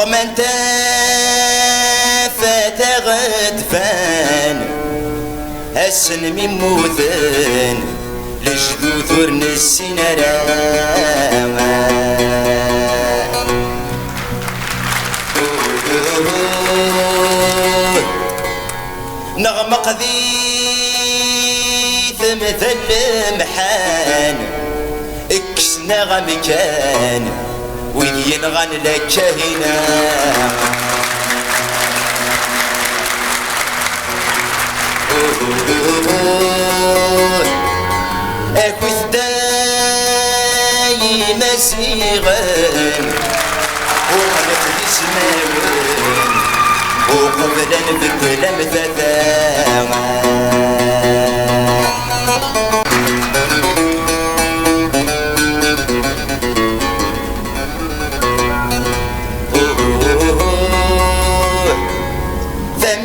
رغم انت فتغد فان السن من موذن لجدود ورن السنرا نغمق ذي مثل محان اكس نغم كان وذي ينغن لك هنا اكوث داي مسيغن وغلق ذي سماوين وقبلا بكل مثاثا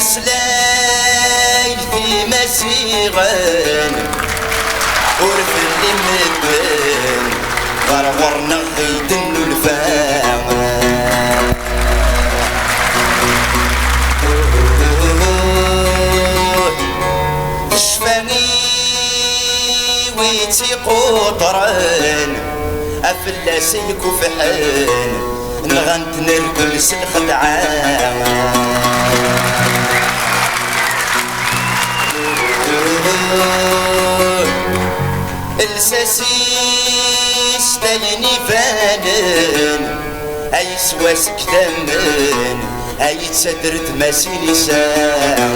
فمسلاي في مسيغن ورف اللي مدن غرورنا غيدن الفاغن شفاني ويتي قطران افلاسي كفحان نغنت نركل سلخدعان الساسيس تاني فانن اي سواسك ثمن اي تسدرت ماسيني ساعة